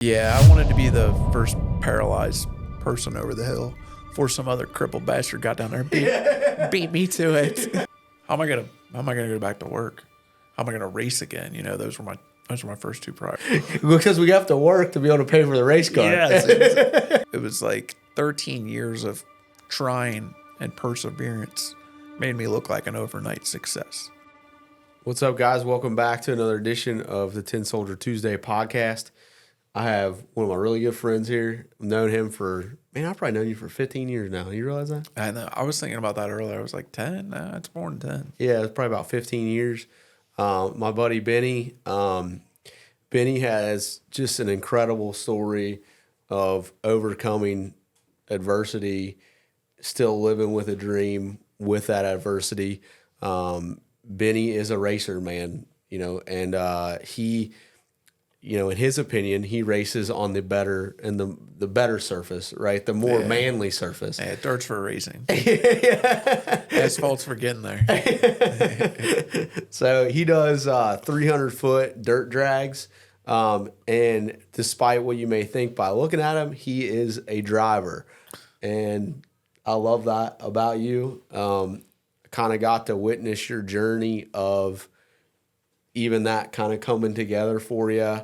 Yeah, I wanted to be the first paralyzed person over the hill before some other crippled bastard got down there and beat me to it. How am I gonna go back to work? How am I gonna race again? You know, those were my first two priorities. Because we have to work to be able to pay for the race car. Yes, it was like 13 years of trying and perseverance made me look like an overnight success. What's up, guys? Welcome back to another edition of the Tin Soldier Tuesday podcast. I have one of my really good friends here. I've known him for, I've probably known you for 15 years now. You realize that? I know. I was thinking about that earlier. I was like, 10? Nah, it's more than 10. Yeah, it's probably about 15 years. My buddy Benny. Benny has just an incredible story of overcoming adversity, still living with a dream with that adversity. Benny is a racer, man, and he, in his opinion, he races on the better and the better surface, right? The more manly surface. Yeah, dirt's for racing. Asphalt's for getting there. So he does 300-foot dirt drags. And despite what you may think by looking at him, he is a driver. And I love that about you. Kind of got to witness your journey of even that kind of coming together for you.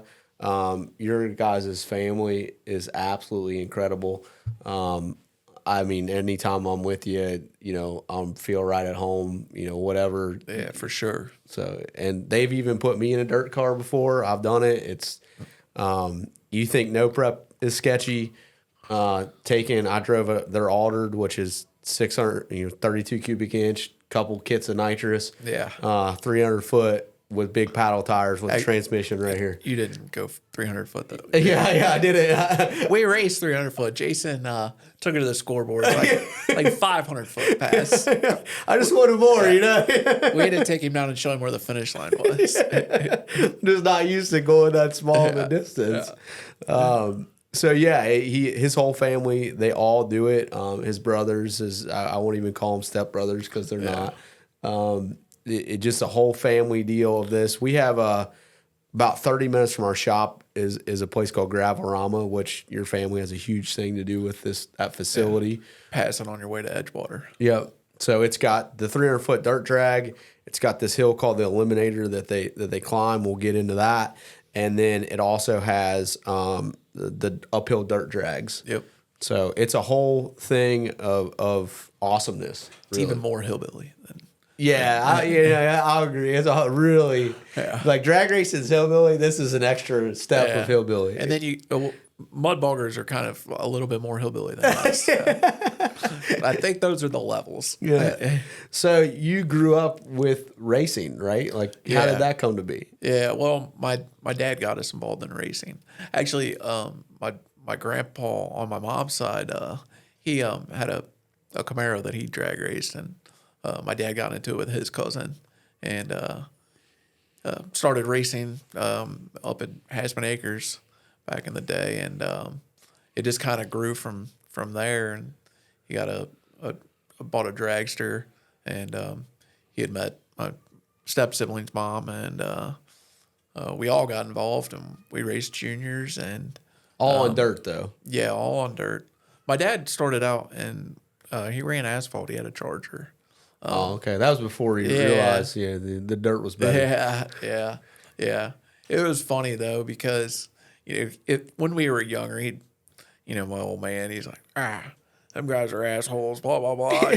Your guys' family is absolutely incredible. I mean, anytime I'm with you, I'm feel right at home, whatever. Yeah, for sure. So, and they've even put me in a dirt car before. I've done it. It's, you think no prep is sketchy. I drove their altered, which is 32 cubic inch, couple kits of nitrous. Yeah. 300 foot with big paddle tires with a transmission right here. You didn't go 300 foot though. Yeah, I did it. We raced 300 foot. Jason took it to the scoreboard like 500 foot pass. I just wanted more, We had to take him down and show him where the finish line was. Just not used to going that small of a distance. Yeah. So yeah, his whole family, they all do it. His brothers, I won't even call them stepbrothers because they're not. It just a whole family deal of this. We have about 30 minutes from our shop is a place called Gravelrama, which your family has a huge thing to do with that facility. Yeah. Passing on your way to Edgewater. Yep. So it's got the 300-foot dirt drag. It's got this hill called the Eliminator that they climb. We'll get into that. And then it also has the uphill dirt drags. Yep. So it's a whole thing of awesomeness. It's even more hillbilly than. Yeah, I agree. It's a really like drag racing is hillbilly. This is an extra step of hillbilly. And then mud boggers are kind of a little bit more hillbilly than us. I think those are the levels. Yeah. So you grew up with racing, right? Like, how did that come to be? Yeah. Well, my dad got us involved in racing. Actually, my grandpa on my mom's side, he had a Camaro that he drag raced, and my dad got into it with his cousin and started racing up at Hasman Acres back in the day, and it just kind of grew from there. And he got bought a dragster, and he had met my step sibling's mom, and we all got involved, and we raced juniors and all on dirt though. Yeah, all on dirt. My dad started out and he ran asphalt. He had a Charger. Okay. That was before you realized, the dirt was better. Yeah. It was funny though because when we were younger, my old man, he's like, them guys are assholes, blah blah blah.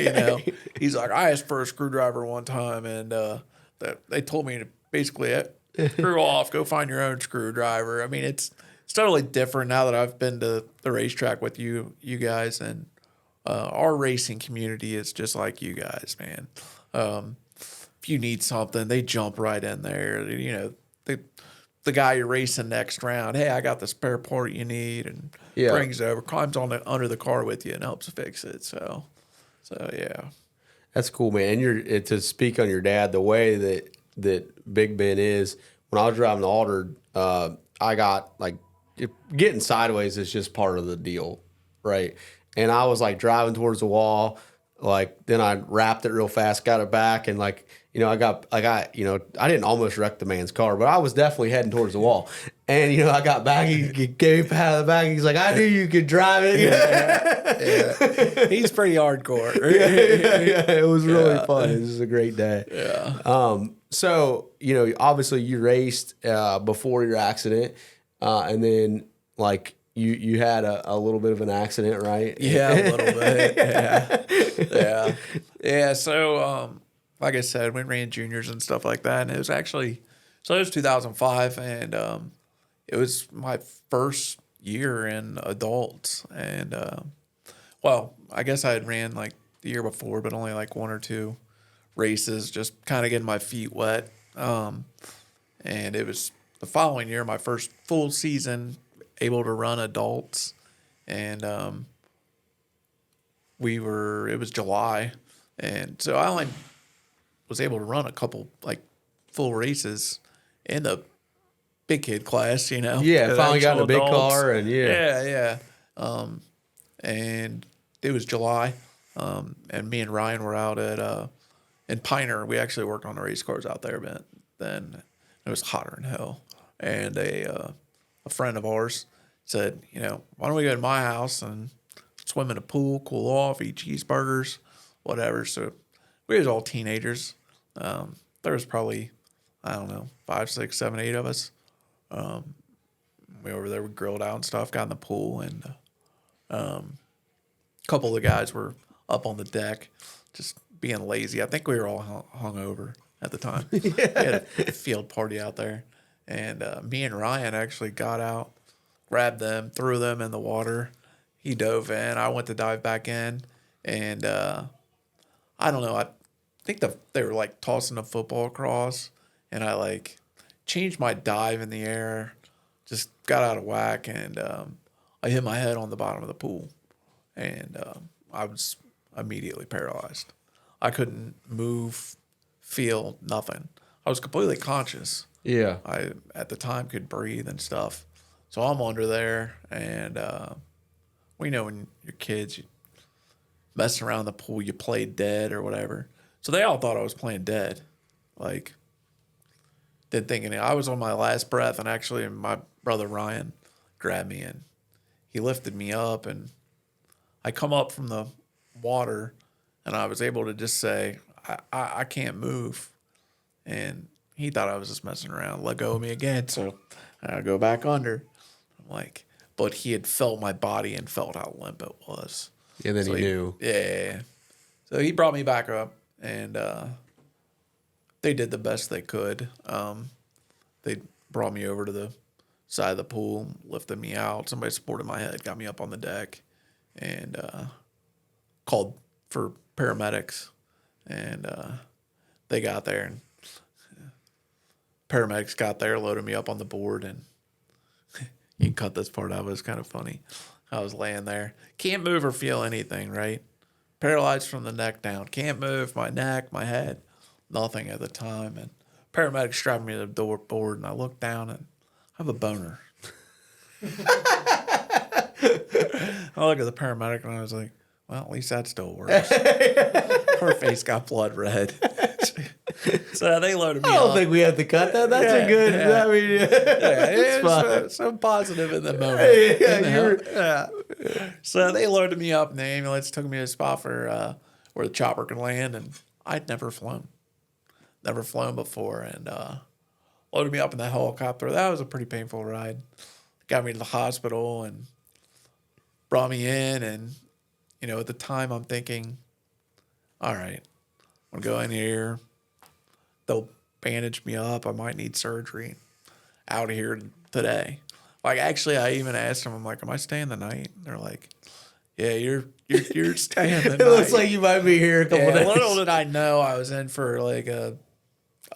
He's like, I asked for a screwdriver one time, and they told me to basically screw off, go find your own screwdriver. I mean, it's totally different now that I've been to the racetrack with you guys, and our racing community is just like you guys, man. If you need something, they jump right in there. The guy you're racing next round, hey, I got the spare part you need, and brings it over, climbs under the car with you and helps fix it. So yeah. That's cool, man. And to speak on your dad, the way that Big Ben is, when I was driving the altered, I got like getting sideways is just part of the deal, right? And I was like driving towards the wall, like then I wrapped it real fast, got it back, and like I got, I didn't almost wreck the man's car, but I was definitely heading towards the wall. And, I got back, he gave me a pat on the back. He's like, I knew you could drive it. Yeah. He's pretty hardcore. Yeah. It was really fun. It was a great day. Yeah. So, obviously you raced before your accident, and then like you had a little bit of an accident, right? Yeah, a little bit. Yeah. Yeah. So, like I said, we ran juniors and stuff like that. And it was actually, so it was 2005. And it was my first year in adults. And, well, I guess I had ran like the year before, but only like one or two races, just kind of getting my feet wet. And it was the following year, my first full season able to run adults. And it was July. And so I only was able to run a couple like full races in the big kid class, Yeah, finally got in a big car and Yeah. And it was July. And me and Ryan were out at in Piner. We actually worked on the race cars out there, but then it was hotter than hell. And a friend of ours said, why don't we go to my house and swim in a pool, cool off, eat cheeseburgers, whatever. So we was all teenagers. There was probably, I don't know, 5, 6, 7, 8 of us. We over there, we grilled out and stuff, got in the pool, and a couple of the guys were up on the deck just being lazy. I think we were all hungover at the time. We had a field party out there. And me and Ryan actually got out, grabbed them, threw them in the water. He dove in. I went to dive back in. And I don't know. I think they were like tossing a football across. And I like changed my dive in the air, just got out of whack. And I hit my head on the bottom of the pool. And I was immediately paralyzed. I couldn't move, feel nothing. I was completely conscious. Yeah. I, at the time, could breathe and stuff. So I'm under there, and we know when you're kids, you messing around in the pool, you play dead or whatever. So they all thought I was playing dead. Like, didn't think any. I was on my last breath, and actually my brother Ryan grabbed me, and he lifted me up, and I come up from the water, and I was able to just say, I can't move. And he thought I was just messing around, let go of me again. So I go back under. I'm like, but he had felt my body and felt how limp it was. And then so he knew. Yeah. So he brought me back up, and they did the best they could. They brought me over to the side of the pool, lifted me out. Somebody supported my head, got me up on the deck, and called for paramedics. And they got there, and paramedics got there, loaded me up on the board, and you can cut this part out. It was kind of funny. I was laying there. Can't move or feel anything, right? Paralyzed from the neck down. Can't move my neck, my head, nothing at the time. And paramedics strapped me to the board, and I looked down, and I have a boner. I look at the paramedic, and I was like, well, at least that still works. Her face got blood red. So they loaded me up. I don't think we have to cut that. That's a good. Yeah. I mean, It was so positive in the moment. So they loaded me up in the ambulance, took me to a spot for where the chopper could land, and I'd never flown before, and loaded me up in that helicopter. That was a pretty painful ride. Got me to the hospital and brought me in, and at the time I'm thinking, all right, I'm gonna go in here. They'll bandage me up. I might need surgery. Out of here today. Like, actually, I even asked them, I'm like, am I staying the night? And they're like, yeah, you're staying the night. It looks like you might be here a couple days. Little did I know I was in for like a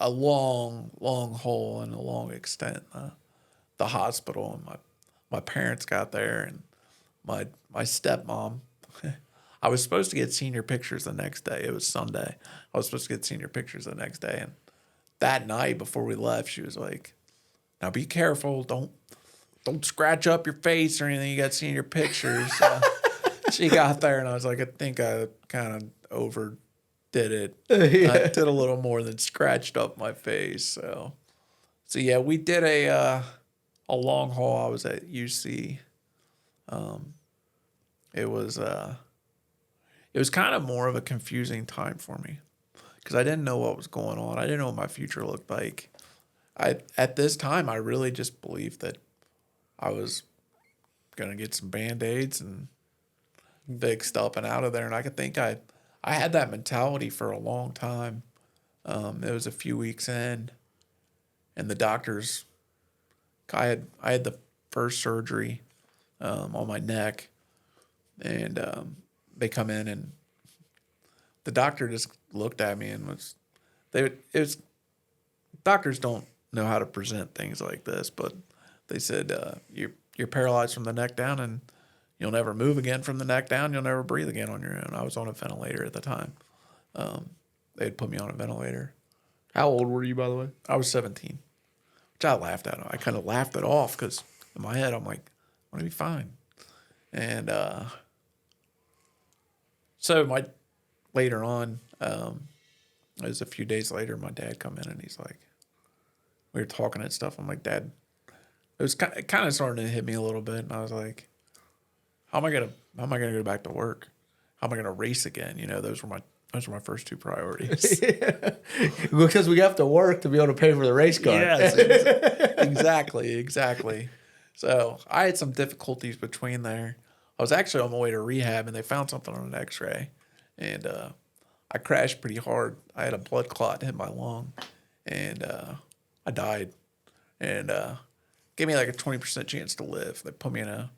long haul and a long extent. The hospital, and my parents got there, and my stepmom. I was supposed to get senior pictures the next day. It was Sunday. I was supposed to get senior pictures the next day, and that night before we left, she was like, "Now be careful. Don't scratch up your face or anything. You got senior pictures." She got there, and I was like, I think I kind of did it. Yeah. I did a little more than scratched up my face. So yeah, we did a long haul. I was at UC. It was kind of more of a confusing time for me because I didn't know what was going on. I didn't know what my future looked like. At this time, I really just believed that I was gonna get some Band-Aids and fixed up and out of there. And I could think I had that mentality for a long time. It was a few weeks in, and the doctors, I had the first surgery on my neck, and they come in and the doctor just looked at me and doctors don't know how to present things like this, but they said you're paralyzed from the neck down and you'll never move again from the neck down. You'll never breathe again on your own. I was on a ventilator at the time. They had put me on a ventilator. How old were you, by the way? I was 17, which I laughed at. I kind of laughed it off because in my head I'm like, I'm gonna be fine. And so later on, it was a few days later, my dad come in and he's like, we were talking and stuff. I'm like, Dad, it kind of starting to hit me a little bit, and I was like, how am I gonna go back to work? How am I gonna race again? You know, those were my first two priorities. Because we have to work to be able to pay for the race car. Yes, exactly. So I had some difficulties between there. I was actually on my way to rehab, and they found something on an X-ray, and I crashed pretty hard. I had a blood clot hit my lung, and I died, and gave me like a 20% chance to live. They put me in a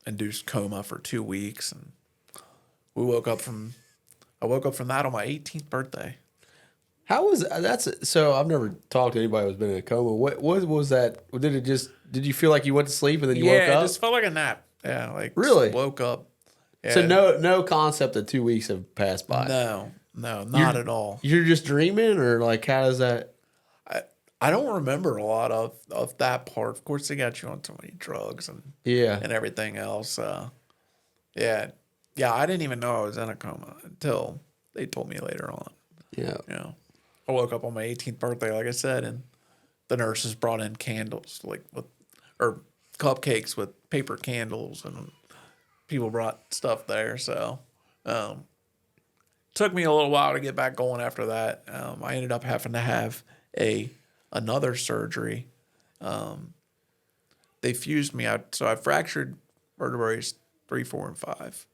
induced coma for 2 weeks, and I woke up from that on my 18th birthday. How was that's so? I've never talked to anybody who's been in a coma. What was that? Did you feel like you went to sleep and then you woke up? Yeah, it just felt like a nap. Yeah, like really woke up. Yeah. So no concept that 2 weeks have passed by. No, not at all. You're just dreaming, or like how does that? I don't remember a lot of that part. Of course, they got you on so many drugs and everything else. Yeah, I didn't even know I was in a coma until they told me later on. Yeah, I woke up on my 18th birthday, like I said, and the nurses brought in candles, or cupcakes with paper candles, and people brought stuff there. So, took me a little while to get back going after that. I ended up having to have another surgery. They fused me out, so I fractured vertebrae 3, 4, and 5.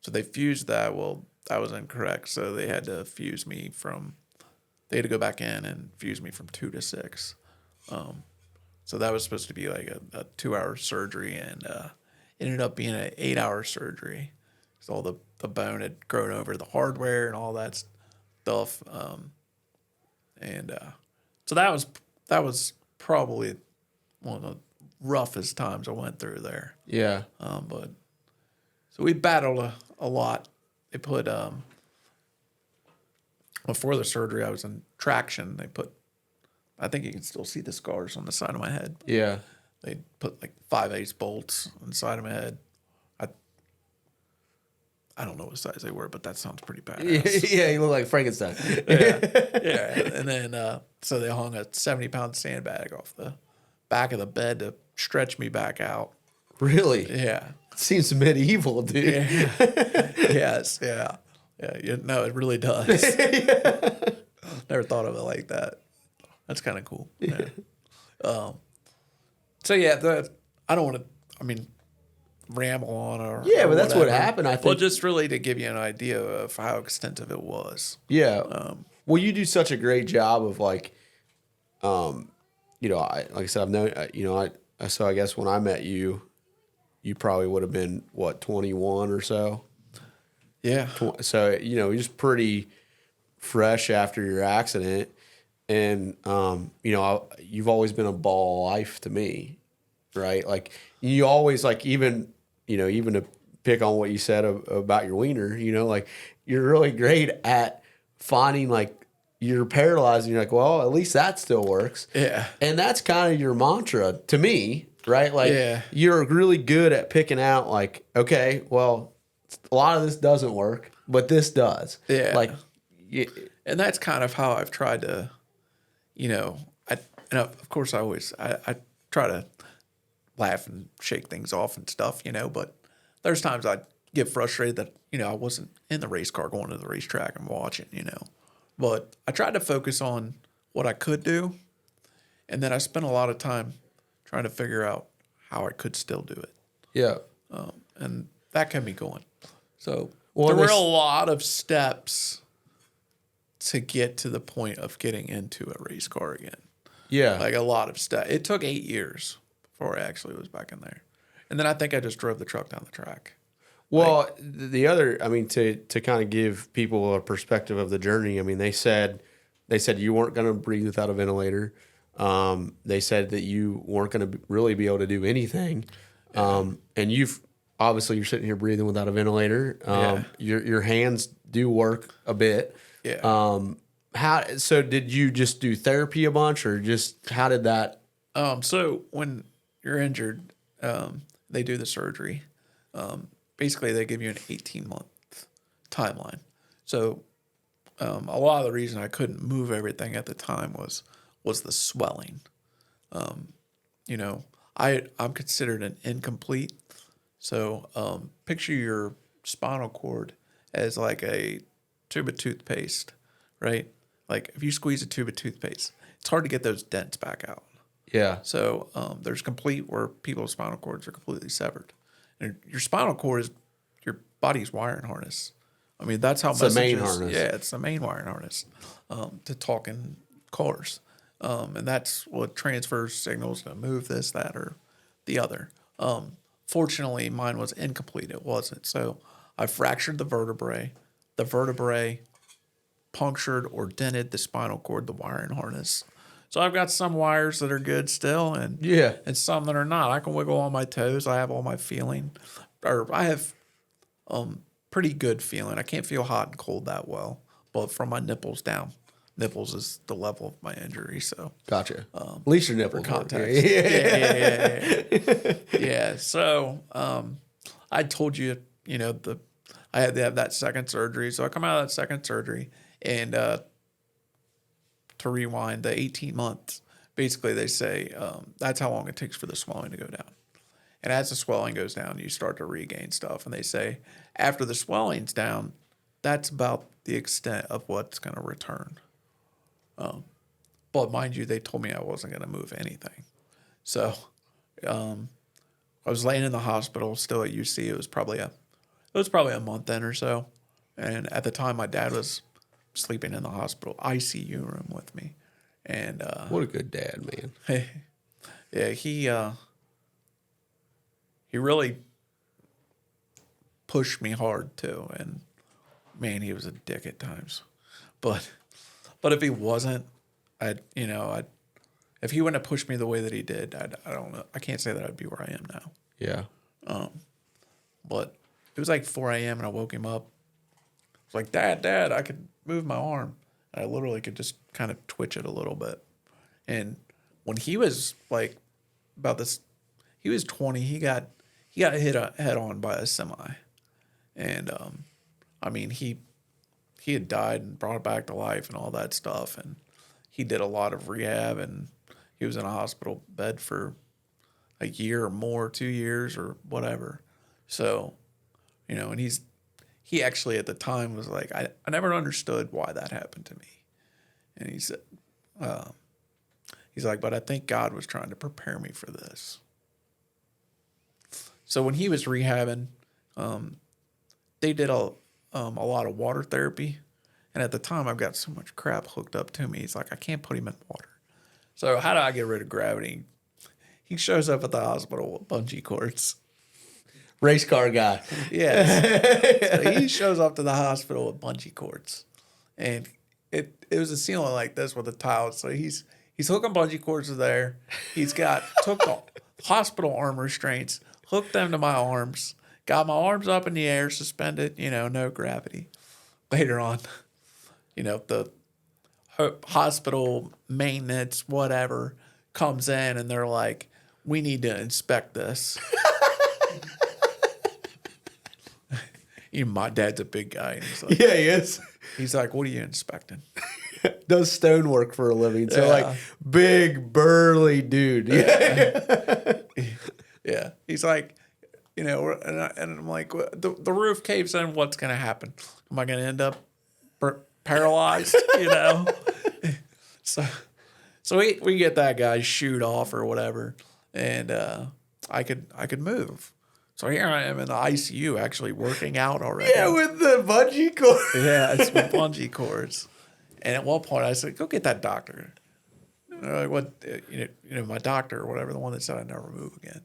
So they fused that. Well, that was incorrect. So they had to fuse me they had to go back in and fuse me from 2 to 6. So that was supposed to be like a 2-hour surgery, and it ended up being an 8-hour surgery. So all the bone had grown over the hardware and all that stuff. So that was probably one of the roughest times I went through there. Yeah. But so we battled a lot. They put before the surgery, I was in traction. I think you can still see the scars on the side of my head. Yeah. They put like 5/8 bolts on the side of my head. I don't know what size they were, but that sounds pretty badass. Yeah, you look like Frankenstein. Yeah. And then so they hung a 70-pound sandbag off the back of the bed to stretch me back out. Really? Yeah. Seems medieval, dude. Yeah. Yes. Yeah. Yeah. No, it really does. Never thought of it like that. That's kind of cool. Yeah. So yeah, I don't want to. I mean, ramble on or but that's what happened. I think. Well, just really to give you an idea of how extensive it was. Yeah. Well, you do such a great job of like, like I said, I've known, so I guess when I met you, you probably would have been what, 21 or so. Yeah. So you're just pretty fresh after your accident, and you've always been a ball of life to me, right? Like you always like even to pick on what you said about your wiener, like you're really great at finding like you're paralyzed and you're like, well, at least that still works. Yeah. And that's kind of your mantra to me, right? Like you're really good at picking out like, okay, well, a lot of this doesn't work. but this does. Yeah. Like, And that's kind of how I've tried to, you know, of course I try to laugh and shake things off and stuff, you know, but there's times I get frustrated that, you know, I wasn't in the race car going to the racetrack and watching, you know, but I tried to focus on what I could do. And then I spent a lot of time trying to figure out how I could still do it. yeah. And that kept me going. So Well, there were a lot of steps to get to the point of getting into a race car again. Yeah. Like a lot of steps. It took 8 years before I actually was back in there. And then I think I just drove the truck down the track. Well, the other, I mean, to kind of give people a perspective of the journey, I mean, they said you weren't going to breathe without a ventilator. They said that you weren't going to really be able to do anything. And you're sitting here breathing without a ventilator. Your hands do work a bit. Yeah. So did you just do therapy a bunch, or just how did that? So when you're injured, they do the surgery. Basically, they give you an 18-month timeline. So a lot of the reason I couldn't move everything at the time was the swelling. You know, I'm considered an incomplete. So picture your spinal cord as like a tube of toothpaste, right? Like if you squeeze a tube of toothpaste, it's hard to get those dents back out. Yeah. So there's complete where people's spinal cords are completely severed. And your spinal cord is your body's wiring harness. I mean, that's how it's the main harness. Yeah, it's the main wiring harness to talk in cars. And that's what transfers signals to move this, that, or the other. Fortunately, mine was incomplete. It wasn't. So I fractured the vertebrae. The vertebrae punctured or dented the spinal cord, the wiring harness. So I've got some wires that are good still, and some that are not. I can wiggle all my toes. I have all my feeling, or I have pretty good feeling. I can't feel hot and cold that well, but from my nipples down. Nipples is the level of my injury, so gotcha. At least your nipples. Context. Yeah. So I told you, you know, I had to have that second surgery. So I come out of that second surgery, and to rewind, the 18 months, basically they say that's how long it takes for the swelling to go down. And as the swelling goes down, you start to regain stuff. And they say after the swelling's down, that's about the extent of what's going to return. But mind you, they told me I wasn't going to move anything. So I was laying in the hospital still at UC. It was probably a month in or so. And at the time, my dad was sleeping in the hospital ICU room with me. And what a good dad, man. Yeah, he really pushed me hard too. And man, he was a dick at times. But if he wasn't, if he wouldn't have pushed me the way that he did, I don't know. I can't say that I'd be where I am now. Yeah. But it was like 4 a.m. and I woke him up. I was like, Dad, I could move my arm. And I literally could just kind of twitch it a little bit. And when he was like he was 20, he got hit head on by a semi. And I mean, he had died and brought back to life and all that stuff. And he did a lot of rehab, and he was in a hospital bed for a year or more, 2 years or whatever. So, you know, and he actually at the time was like, I never understood why that happened to me. And he said, he's like, but I think God was trying to prepare me for this. So when he was rehabbing, they did a lot of water therapy. And at the time, I've got so much crap hooked up to me. He's like, I can't put him in water. So how do I get rid of gravity? He shows up at the hospital with bungee cords. Race car guy. Yes. So he shows up to the hospital with bungee cords. And it was a ceiling like this with a tile. So he's hooking bungee cords to there. He's took the hospital arm restraints, hooked them to my arms, got my arms up in the air, suspended, no gravity. Later on, the hospital maintenance, whatever, comes in and they're like, we need to inspect this. my dad's a big guy. And he's like, Yeah, he is. he's like, what are you inspecting? Does stonework for a living. So Yeah. like big burly dude. Yeah. Yeah. He's like, and I'm like, the roof caves in. What's going to happen? Am I going to end up paralyzed? So we get that guy shoot off or whatever, and I could move. So here I am in the ICU actually working out already. Yeah, with the bungee cord. Yeah, it's with bungee cords. And at one point I said, "Go get that doctor." Like, what? My doctor or whatever, the one that said I'd never move again.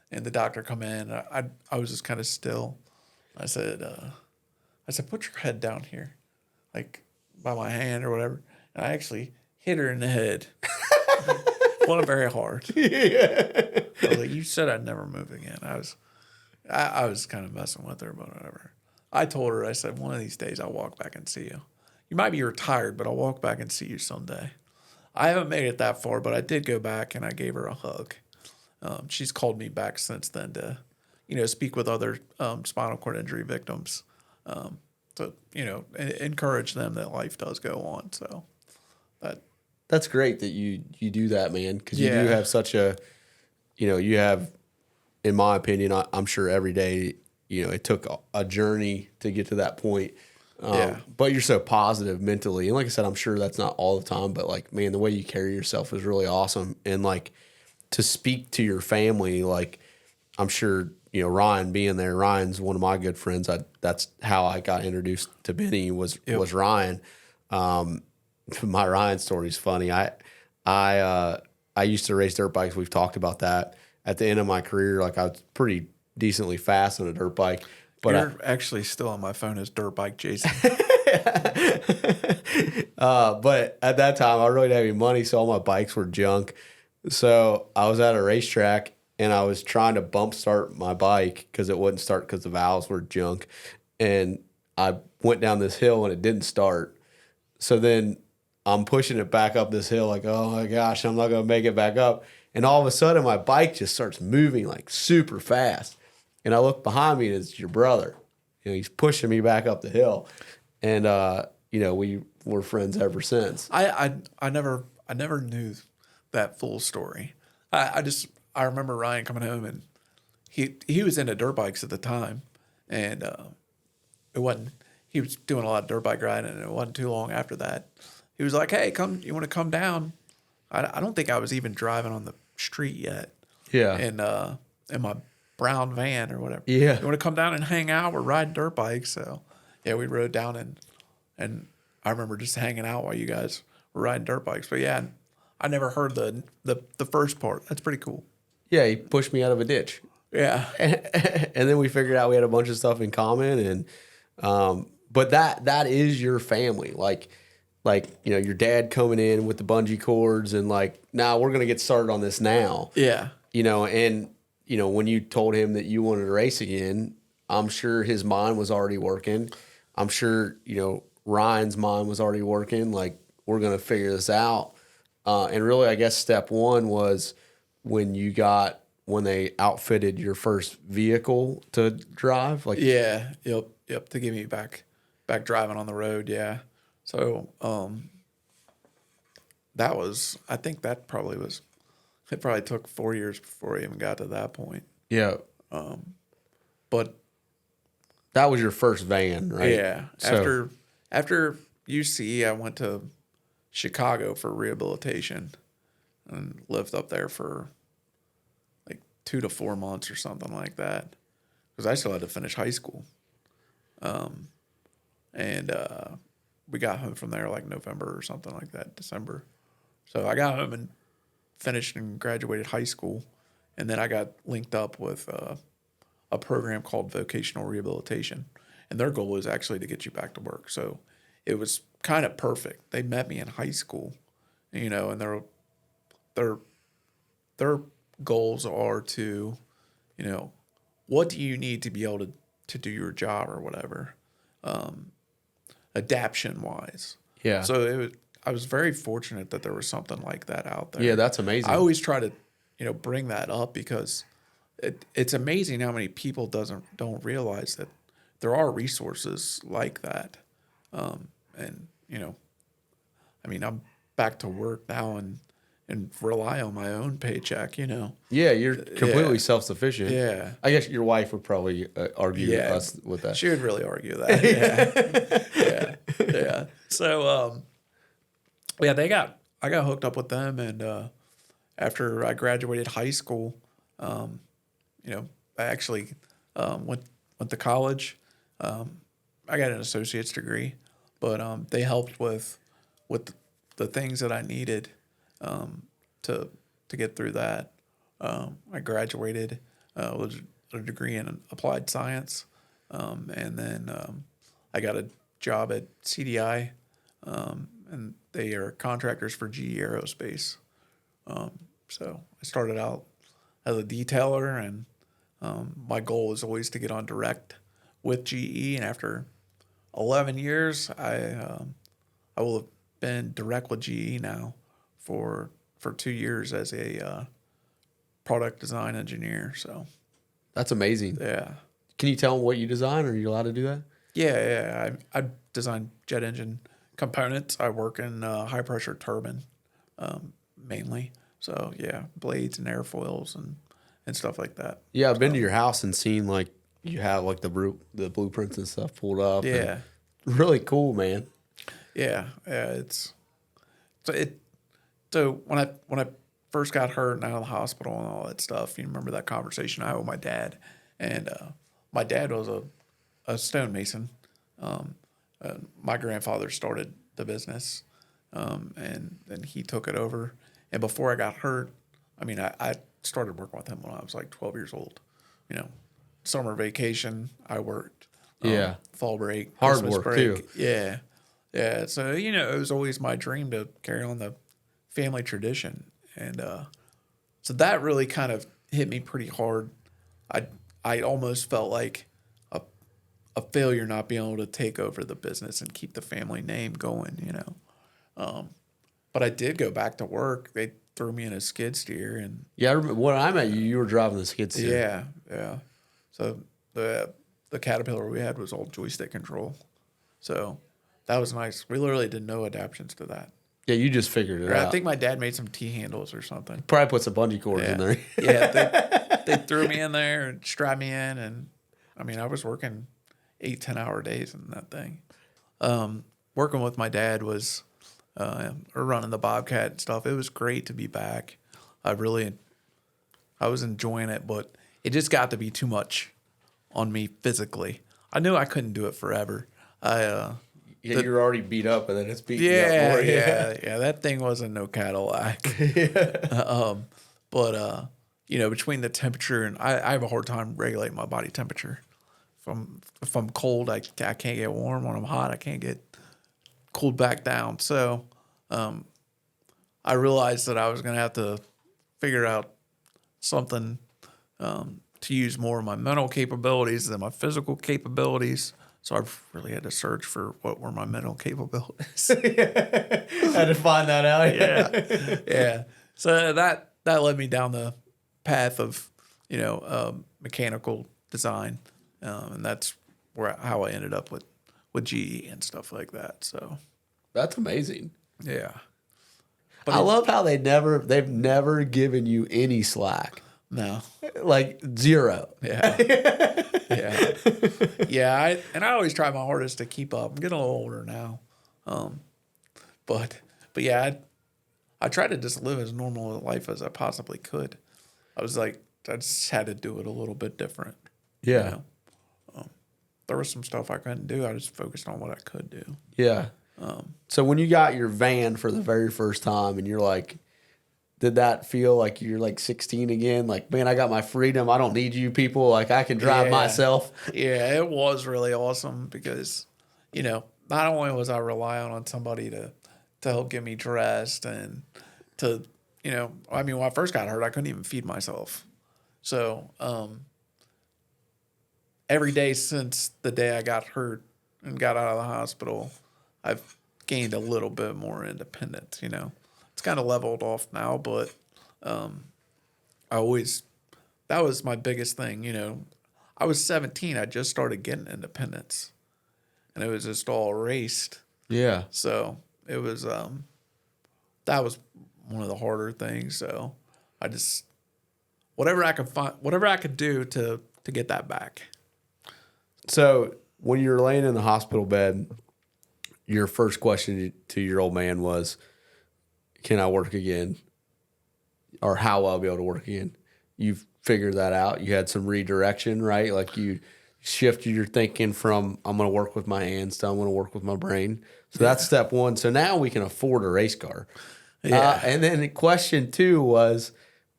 And the doctor come in. I was just kind of still. I said, put your head down here, like by my hand or whatever. And I actually hit her in the head. Wasn't very hard. Yeah. I was like, you said I'd never move again. I was kind of messing with her, but whatever. I told her, I said, one of these days I'll walk back and see you. You might be retired, but I'll walk back and see you someday. I haven't made it that far, but I did go back and I gave her a hug. She's called me back since then to, speak with other spinal cord injury victims, to encourage them that life does go on. So, that's great that you do that, man, because you Yeah. do have such a, you have, in my opinion, I'm sure every day, it took a journey to get to that point. Yeah. But you're so positive mentally. And like I said, I'm sure that's not all the time, but like, man, the way you carry yourself is really awesome. And like to speak to your family, like I'm sure, Ryan being there, Ryan's one of my good friends. That's how I got introduced to Benny was Ryan. My Ryan story is funny. I used to race dirt bikes. We've talked about that. At the end of my career, like I was pretty decently fast on a dirt bike. But you're actually still on my phone as Dirt Bike Jason. But at that time, I really didn't have any money, so all my bikes were junk. So I was at a racetrack, and I was trying to bump start my bike because it wouldn't start because the valves were junk. And I went down this hill, and it didn't start. So then I'm pushing it back up this hill like, oh, my gosh, I'm not going to make it back up. And all of a sudden, my bike just starts moving like super fast. And I look behind me, and it's your brother. He's pushing me back up the hill. And, we were friends ever since. I never knew that full story. I remember Ryan coming home, and he was into dirt bikes at the time, and he was doing a lot of dirt bike riding, and it wasn't too long after that. He was like, "Hey, you want to come down?" I don't think I was even driving on the street yet. Yeah. And in my brown van or whatever. Yeah. You want to come down and hang out? We're riding dirt bikes. So yeah, we rode down and I remember just hanging out while you guys were riding dirt bikes. But yeah, I never heard the first part. That's pretty cool. Yeah, he pushed me out of a ditch. Yeah. And then we figured out we had a bunch of stuff in common. And but that is your family. Like your dad coming in with the bungee cords and like, nah, we're gonna get started on this now. Yeah. And when you told him that you wanted to race again, I'm sure his mind was already working. I'm sure, Ryan's mind was already working. Like, we're going to figure this out. And really, I guess step one was when they outfitted your first vehicle to drive. Like, yeah. Yep. To get me back driving on the road. Yeah. So, I think that probably was, it probably took 4 years before I even got to that point. Yeah. But that was your first van, right? yeah, So, after UC, I went to Chicago for rehabilitation and lived up there for like 2 to 4 months or something like that because I still had to finish high school. And we got home from there like November or something like that, December. So I got home and finished and graduated high school, and then I got linked up with a program called vocational rehabilitation, and their goal is actually to get you back to work. So it was kind of perfect. They met me in high school, and their goals are to, what do you need to be able to do your job or whatever, adaption wise. yeah. So I was very fortunate that there was something like that out there. Yeah, that's amazing. I always try to, bring that up because it's amazing how many people don't realize that there are resources like that. And, you know, I mean, I'm back to work now and rely on my own paycheck, you know. Yeah, you're completely self-sufficient. Yeah. I guess your wife would probably argue Yeah. us with that. She would really argue that. Yeah. Yeah. So, yeah, I got hooked up with them. And after I graduated high school, you know, I actually went to college. I got an associate's degree, but they helped with the things that I needed to get through that. I graduated with a degree in applied science, and then I got a job at CDI, and they are contractors for GE Aerospace. So I started out as a detailer, and my goal was always to get on direct with GE. And after 11 years, I will have been direct with GE now for 2 years as a product design engineer. So That's amazing. yeah, Can you tell them what you design? Are you allowed to do that? yeah. I design jet engine components. I work in high pressure turbine mainly. So yeah, blades and airfoils and stuff like that. Yeah, I've been to your house and seen like you have like the blueprints and stuff pulled up. Yeah. Really cool, man. Yeah, it's so when I first got hurt and out of the hospital and all that stuff, you remember that conversation I had with my dad, and my dad was a stonemason. My grandfather started the business, and then he took it over. And before I got hurt, I mean, I started working with him when I was like 12 years old. You know, summer vacation, I worked. Yeah. Fall break, Hard Christmas work, break. too. Yeah. Yeah. So, you know, it was always my dream to carry on the family tradition. And so that really kind of hit me pretty hard. I almost felt like a failure not being able to take over the business and keep the family name going, you know. But I did go back to work. They threw me in a skid steer, and Yeah, I remember when I met you, you were driving the skid steer. yeah. So the Caterpillar we had was all joystick control. So that was nice. We literally did no adaptions to that. Yeah, you just figured it Or out. I think my dad made some T handles or something. Probably put some bungee cords in there. Yeah, they threw me in there and strapped me in, and I mean I was working 8-10 hour days in that thing. Working with my dad was or running the Bobcat and stuff. It was great to be back. I was enjoying it, but it just got to be too much on me physically. I knew I couldn't do it forever. You're already beat up, and then it's beating you up Yeah, more. yeah. That thing wasn't no Cadillac. But you know, between the temperature and I have a hard time regulating my body temperature. If I'm cold, I can't get warm. When I'm hot, I can't get cooled back down. So I realized that I was gonna have to figure out something to use more of my mental capabilities than my physical capabilities. So I really had to search for what were my mental capabilities. Had to find that out. Yeah. So that led me down the path of, you know, mechanical design, and that's how I ended up with GE and stuff like that. So That's amazing. yeah. I love how they've never given you any slack. No. Like zero. Yeah. Yeah. Yeah. I always try my hardest to keep up. I'm getting a little older now. But yeah, I tried to just live as normal a life as I possibly could. I was like, I just had to do it a little bit different. Yeah. You know? There was some stuff I couldn't do. I just focused on what I could do. Yeah. So when you got your van for the very first time and you're like, did that feel like you're like 16 again? Like, man, I got my freedom. I don't need you people. Like, I can drive myself. Yeah, it was really awesome because, you know, not only was I relying on somebody to help get me dressed and to, you know, I mean, when I first got hurt, I couldn't even feed myself. So every day since the day I got hurt and got out of the hospital, I've gained a little bit more independence, you know. It's kind of leveled off now, but that was my biggest thing, you know. I was 17. I just started getting independence, and it was just all raced. Yeah. So it was that was one of the harder things. So I just whatever I could find, whatever I could do to get that back. So when you were laying in the hospital bed, your first question to your old man was, "Can I work again?" Or how will I be able to work again? You've figured that out. You had some redirection, right? Like you shifted your thinking from I'm going to work with my hands to I'm going to work with my brain. So that's step one. So now we can afford a race car. Yeah. And then question 2 was,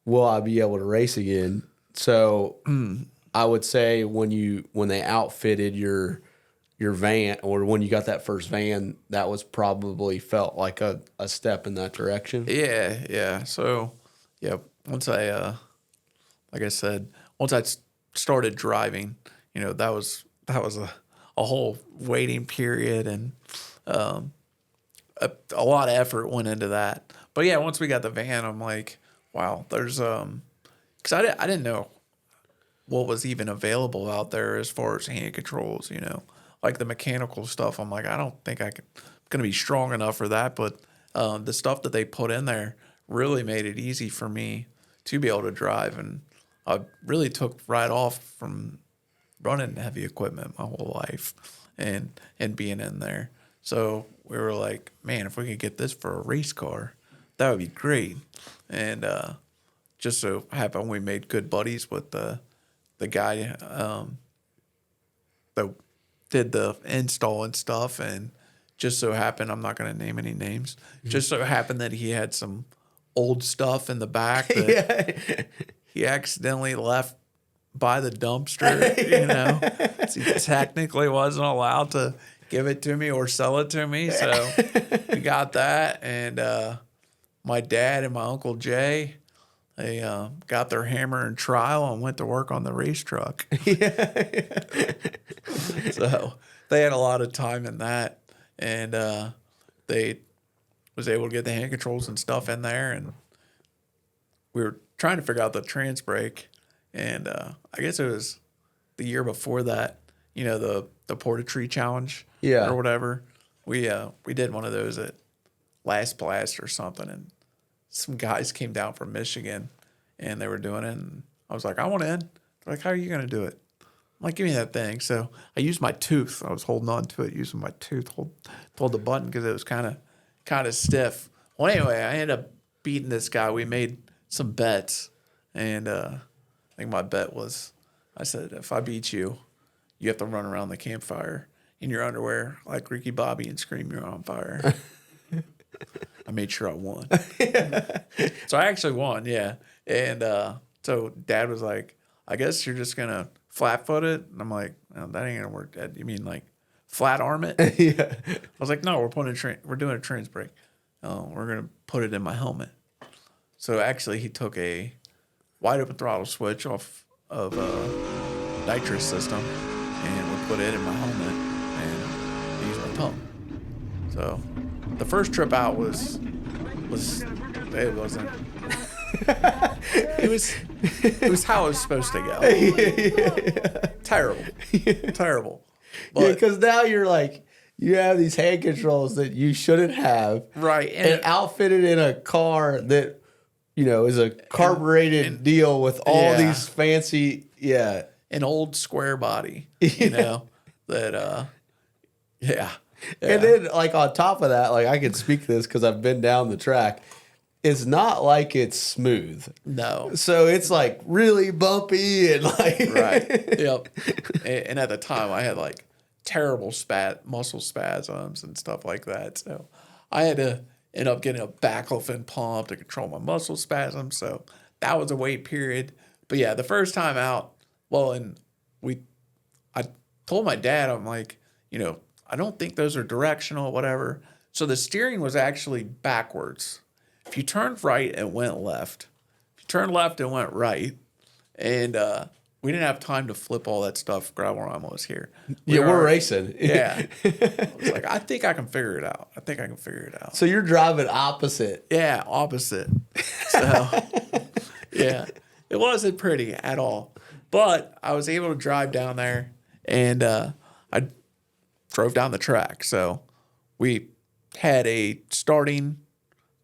will I be able to race again? So I would say when they outfitted your van, or when you got that first van, that was probably felt like a step in that direction. Yeah. So yeah, once I like I said, once I started driving, that was a whole waiting period, and a lot of effort went into that. But yeah, once we got the van, I'm like, wow, there's because I didn't know what was even available out there as far as hand controls, like the mechanical stuff. I'm like, I don't think I'm gonna be strong enough for that. But the stuff that they put in there really made it easy for me to be able to drive, and I really took right off from running heavy equipment my whole life and being in there. So we were like, man, if we could get this for a race car, that would be great. And just so happened we made good buddies with the guy that did the install and stuff. And just so happened, I'm not going to name any names, just so happened that he had some old stuff in the back that he accidentally left by the dumpster, So he technically wasn't allowed to give it to me or sell it to me. So we got that. And my dad and my Uncle Jay, they got their hammer and trowel and went to work on the race truck. So they had a lot of time in that. And they was able to get the hand controls and stuff in there. And we were trying to figure out the trans brake. And I guess it was the year before that, the Porta Tree Challenge or whatever. We did one of those at Last Blast or something, and some guys came down from Michigan, and they were doing it, and I was like, I want in. They're like, how are you going to do it? I'm like, give me that thing. So I used my tooth. I was holding on to it, using my tooth, hold the button because it was kind of stiff. Well, anyway, I ended up beating this guy. We made some bets, and I think my bet was, I said, if I beat you, you have to run around the campfire in your underwear like Ricky Bobby and scream you're on fire. I made sure I won. So I actually won, yeah. And so Dad was like, I guess you're just going to flat foot it? And I'm like, no, that ain't going to work, Dad. You mean like flat arm it? Yeah. I was like, no, we're doing a trans brake. We're going to put it in my helmet. So actually he took a wide open throttle switch off of a nitrous system and we put it in my helmet and used my tongue. So the first trip out was it wasn't it was how it was supposed to go. Terrible. But because now you're like, you have these hand controls that you shouldn't have, right, and outfitted in a car that is a carbureted deal with all these fancy, an old square body, that yeah. And then like on top of that, like I can speak this because I've been down the track. It's not like it's smooth. No. So it's like really bumpy and like right. Yep. And at the time I had like terrible muscle spasms and stuff like that. So I had to end up getting a baclofen pump to control my muscle spasms. So that was a wait period. But yeah, the first time out, I told my dad, I'm like, I don't think those are directional, whatever. So the steering was actually backwards. If you turned right, it went left. If you turned left, it went right. And we didn't have time to flip all that stuff. Gravel Rama was here. We're racing. Yeah. I was like, I think I can figure it out. So you're driving opposite. Yeah, opposite. So, yeah. It wasn't pretty at all. But I was able to drive down there, and I drove down the track. So we had a starting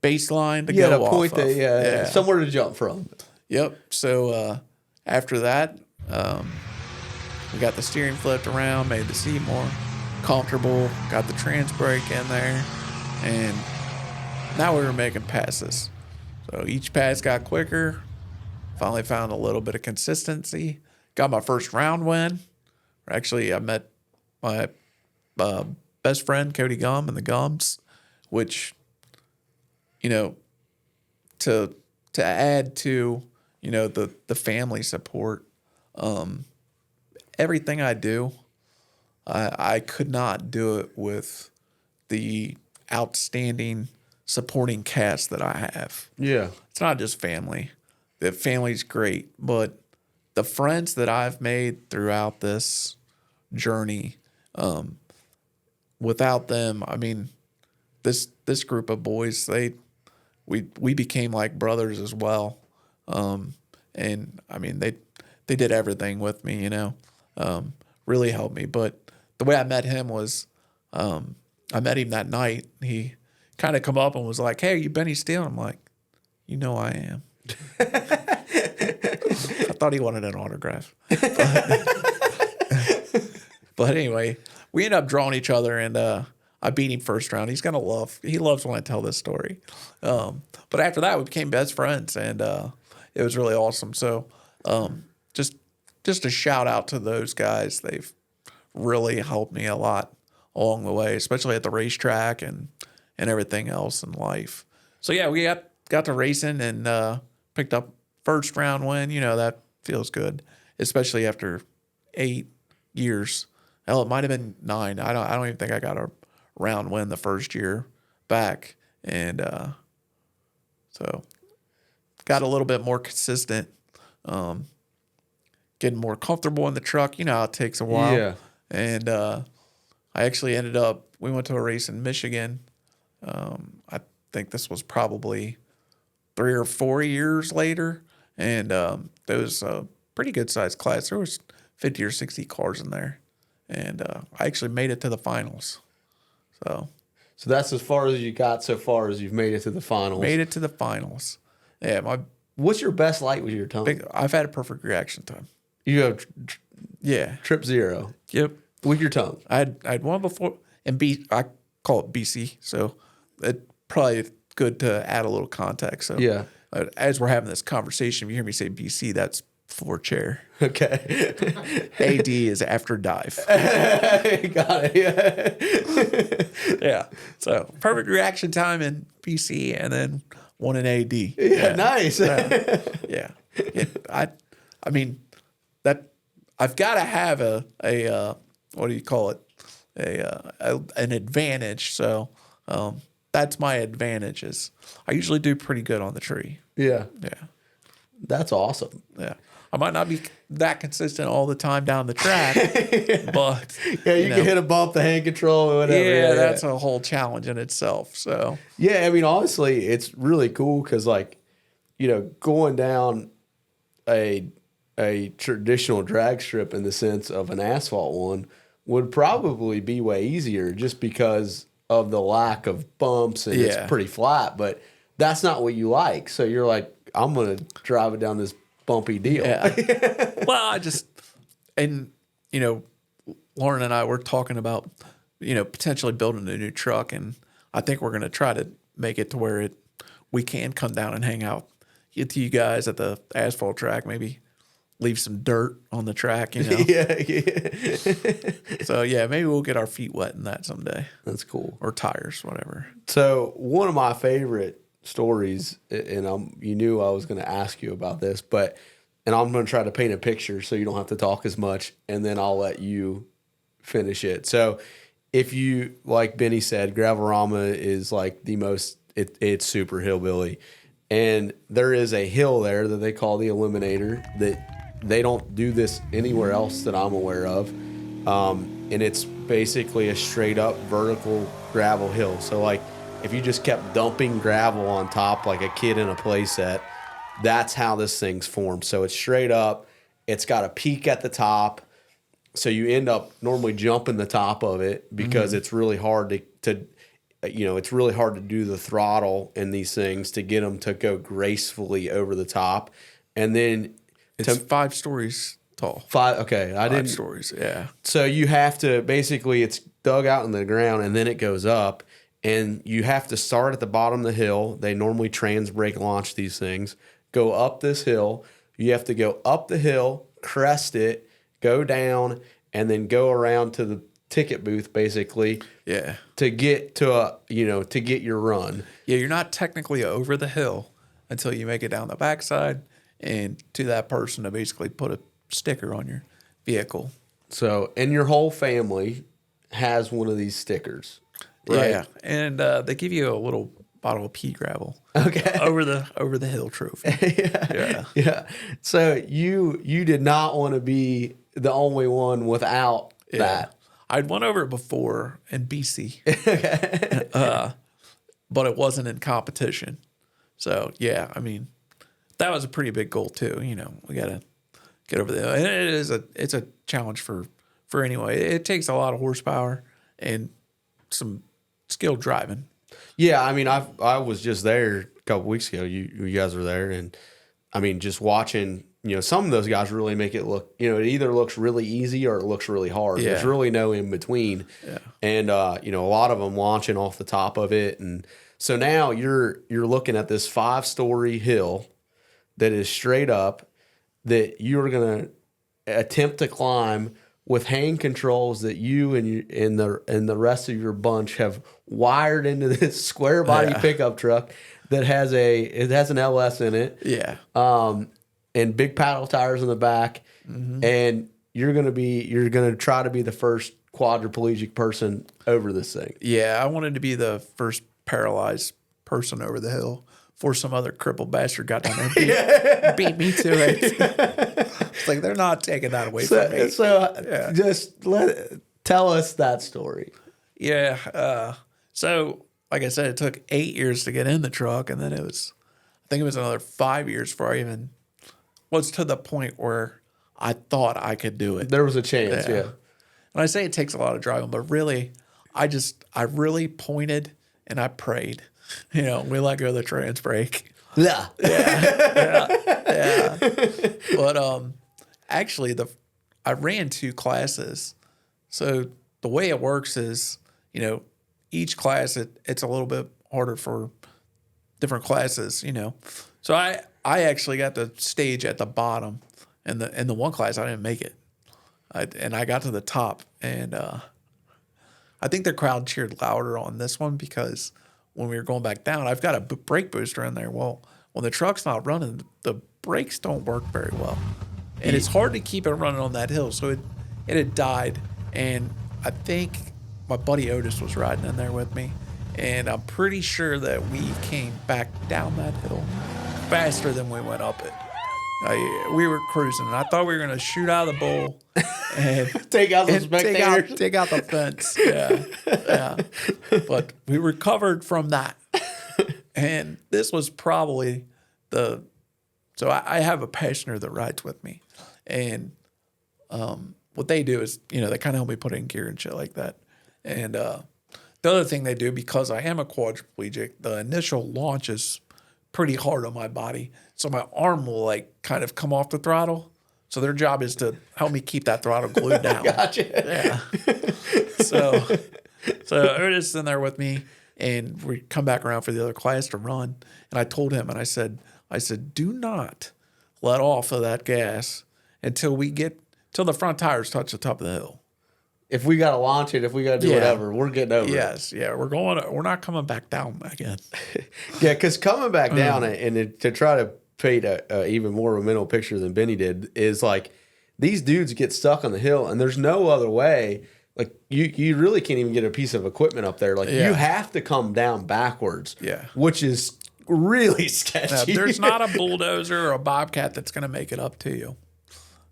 baseline to You had go a point off of. that, somewhere to jump from. Yep. So after that, we got the steering flipped around, made the seat more comfortable, got the trans brake in there, and now we were making passes. So each pass got quicker. Finally found a little bit of consistency. Got my first round win. Actually, I met my best friend, Cody Gum, and the Gums, which, you know, to add to, you know, the family support, everything I do, I could not do it with the outstanding supporting cast that I have. Yeah. It's not just family. The family's great, but the friends that I've made throughout this journey, without them, I mean, this group of boys, we became like brothers as well. And I mean, they did everything with me, you know, really helped me. But the way I met him was, I met him that night. He kind of come up and was like, "Hey, are you Benny Steele?" I'm like, "You know I am." I thought he wanted an autograph. But anyway, we ended up drawing each other, and I beat him first round. He loves when I tell this story. But after that, we became best friends, and it was really awesome. So just a shout out to those guys. They've really helped me a lot along the way, especially at the racetrack and everything else in life. So yeah, we got to racing and picked up first round win. You know, that feels good, especially after 8 years. Hell, it might have been 9. I don't even think I got a round win the first year back. And so got a little bit more consistent, getting more comfortable in the truck. You know how it takes a while. Yeah. And I actually we went to a race in Michigan. I think this was probably 3 or 4 years later. And there was a pretty good sized class. There was 50 or 60 cars in there. And I actually made it to the finals. So that's as far as you got so far as you've made it to the finals. Made it to the finals. Yeah, What's your best light with your tongue? I've had a perfect reaction time. You have Yeah. trip 0. Yep. With your tongue. I had one before, and I call it BC, so it probably good to add a little context. So Yeah. As we're having this conversation, if you hear me say BC, that's for chair. Okay. AD is after dive. Got it. Yeah. Yeah. So perfect reaction time in BC, and then one in AD. Yeah. Nice. Yeah. I mean, that I've got to have a what do you call it? An advantage. So that's my advantage. Is I usually do pretty good on the tree. Yeah. Yeah. That's awesome. Yeah. I might not be that consistent all the time down the track, but Yeah, you can hit a bump, the hand control, or whatever. Yeah, that's a whole challenge in itself. So yeah, I mean, honestly, it's really cool because, like, you know, going down a traditional drag strip in the sense of an asphalt one would probably be way easier just because of the lack of bumps and it's pretty flat. But that's not what you like. So you're like, I'm going to drive it down this bumpy deal. Yeah. Well, and you know, Lauren and I were talking about, you know, potentially building a new truck, and I think we're going to try to make it to where we can come down and hang out with you guys at the asphalt track, maybe leave some dirt on the track, you know. Yeah. So yeah, maybe we'll get our feet wet in that someday. That's cool. Or tires, whatever. So one of my favorite stories, and you knew I was going to ask you about this, and I'm going to try to paint a picture so you don't have to talk as much, and then I'll let you finish it. So if you, like Benny said, Gravelrama is like the most, it's super hillbilly. And there is a hill there that they call the Eliminator that they don't do this anywhere else that I'm aware of. And it's basically a straight up vertical gravel hill. So like if you just kept dumping gravel on top like a kid in a play set, that's how this thing's formed. So it's straight up It's got a peak at the top. So you end up normally jumping the top of it because it's really hard to it's really hard to do the throttle in these things to get them to go gracefully over the top. And then it's 5 stories tall. 5. Okay. 5 stories. Yeah. So you have to basically, it's dug out in the ground and then it goes up, and you have to start at the bottom of the hill. They normally trans brake launch these things, go up this hill. You have to go up the hill, crest it, go down, and then go around to the ticket booth basically. Yeah. To get to to get your run. Yeah, you're not technically over the hill until you make it down the backside and to that person to basically put a sticker on your vehicle. So, and your whole family has one of these stickers, right? Yeah, and they give you a little bottle of pea gravel. Okay. over the hill trophy. Yeah. So you did not want to be the only one without that. I'd went over it before in BC, Okay. but it wasn't in competition. So yeah, I mean, that was a pretty big goal too. We got to get over there. And it's a challenge for anyone. It takes a lot of horsepower and some skilled driving. Yeah, I mean, I was just there a couple weeks ago. You guys were there, and I mean, just watching. Some of those guys really make it look. It either looks really easy or it looks really hard. Yeah. There's really no in between. Yeah. And a lot of them launching off the top of it, and so now you're looking at this 5-story hill that is straight up that you're gonna attempt to climb with hand controls that you and the rest of your bunch have wired into this square body pickup truck that has an LS in it. Yeah. And big paddle tires in the back. And you're gonna try to be the first quadriplegic person over this thing. Yeah, I wanted to be the first paralyzed person over the hill before some other crippled bastard got down there and beat me to it. It's like, they're not taking that away from me. So just tell us that story. Yeah. So, like I said, it took 8 years to get in the truck, and then I think it was another 5 years before I even was to the point where I thought I could do it. There was a chance, yeah. And I say it takes a lot of driving, but really, I really pointed and I prayed. We let go of the trans brake. Yeah. Yeah. But actually, I ran 2 classes. So the way it works is, each class it's a little bit harder for different classes. So I actually got the stage at the bottom, and in the one class I didn't make it, and I got to the top, and I think the crowd cheered louder on this one because when we were going back down, I've got a brake booster in there. Well, when the truck's not running, the brakes don't work very well, and it's hard to keep it running on that hill. So it had died, and I think my buddy Otis was riding in there with me, and I'm pretty sure that we came back down that hill faster than we went up it. We were cruising, and I thought we were going to shoot out of the bowl and take out the spectators. Take out the fence. Yeah. But we recovered from that. And this was probably so I have a passenger that rides with me. And what they do is, they kind of help me put in gear and shit like that. And the other thing they do, because I am a quadriplegic, the initial launch is pretty hard on my body. So my arm will kind of come off the throttle. So their job is to help me keep that throttle glued down. Gotcha. Yeah. So Otis is in there with me, and we come back around for the other class to run. And I told him, and I said, do not let off of that gas until the front tires touch the top of the hill. If we got to launch it, if we got to do whatever, we're getting over it. Yes, yeah, we're not coming back down again. Yeah, because coming back down and to try to paint a even more of a mental picture than Benny did is like these dudes get stuck on the hill and there's no other way. Like you really can't even get a piece of equipment up there. Like you have to come down backwards. Yeah, which is really sketchy. There's not a bulldozer or a bobcat that's going to make it up to you.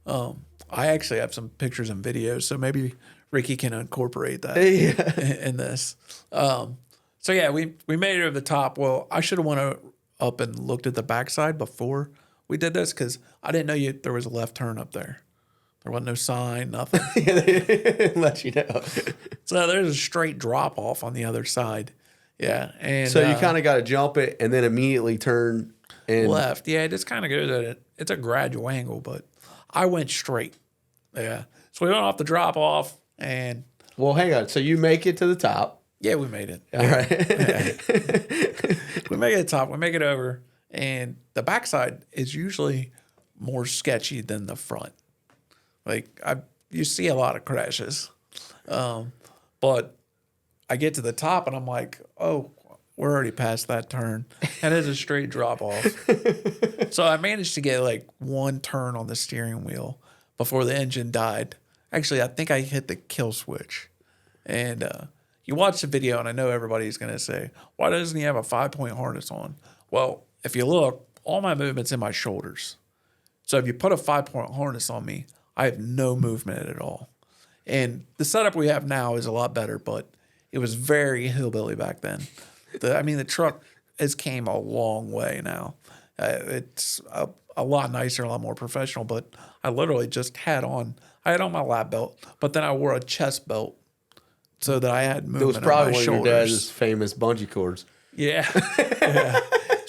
I actually have some pictures and videos, so maybe Ricky can incorporate that in this. So yeah, we made it to the top. Well, I should have went up and looked at the backside before we did this because I didn't know there was a left turn up there. There wasn't no sign, nothing. Yeah, they didn't let you know. So there's a straight drop off on the other side. Yeah. And So you kind of got to jump it and then immediately turn and left. Yeah, it just kind of goes at it. It's a gradual angle, but I went straight. Yeah. So we went off the drop off and. Well, hang on. So you make it to the top. Yeah, we made it. All right. Yeah. We make it to the top. We make it over. And the backside is usually more sketchy than the front. Like you see a lot of crashes, but I get to the top and I'm like, oh, we're already past that turn, and it's a straight drop off. So I managed to get like one turn on the steering wheel before the engine died. Actually, I think I hit the kill switch, and you watch the video, and I know everybody's gonna say, why doesn't he have a 5-point harness on? Well, if you look, all my movement's in my shoulders. So if you put a 5-point harness on me, I have no movement at all. And the setup we have now is a lot better, but it was very hillbilly back then. The truck has came a long way now. It's a lot nicer, a lot more professional, but I literally just had on my lap belt, but then I wore a chest belt so that I had movement. It was probably on my one shoulders. of your dad's famous bungee cords. Yeah. Yeah.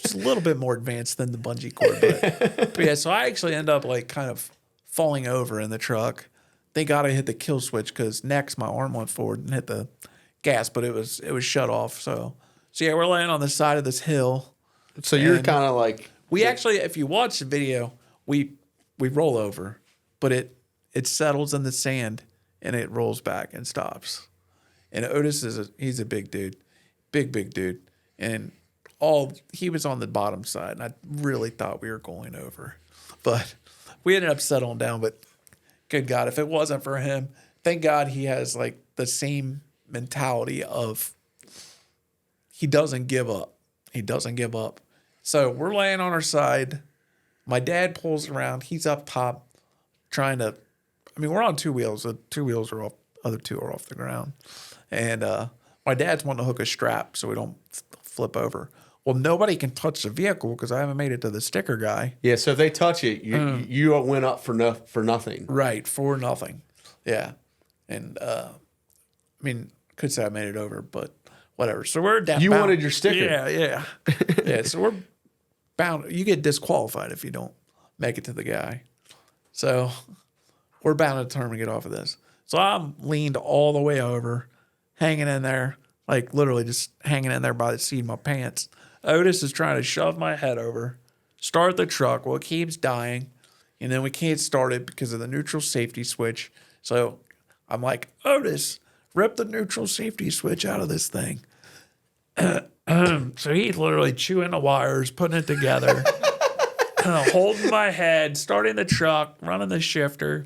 Just a little bit more advanced than the bungee cord. But yeah, so I actually end up like kind of falling over in the truck. Thank God I hit the kill switch because next my arm went forward and hit the gas, but it was shut off. So yeah, we're laying on the side of this hill. So you're kind of like we actually, if you watch the video, we roll over, but it settles in the sand and it rolls back and stops. And Otis he's a big dude, big dude, and he was on the bottom side, and I really thought we were going over, but we ended up settling down. But good God, if it wasn't for him, thank God he has like the same mentality of he doesn't give up. He doesn't give up. So we're laying on our side. My dad pulls around. He's up top trying to, we're on two wheels. The two wheels are off, other two are off the ground. And my dad's wanting to hook a strap so we don't flip over. Well, nobody can touch the vehicle because I haven't made it to the sticker guy. Yeah, so if they touch it, you went up for nothing. Right, for nothing. Yeah. And, could say I made it over, but whatever. So we're down. You wanted your sticker. Yeah. Yeah, so we're bound. You get disqualified if you don't make it to the guy. So we're bound to determine to get off of this. So I'm leaned all the way over, hanging in there, like literally just hanging in there by the seat of my pants. Otis is trying to shove my head over, start the truck. Well, it keeps dying, and then we can't start it because of the neutral safety switch. So I'm like, Otis, rip the neutral safety switch out of this thing. So he's literally chewing the wires, putting it together, holding my head, starting the truck, running the shifter.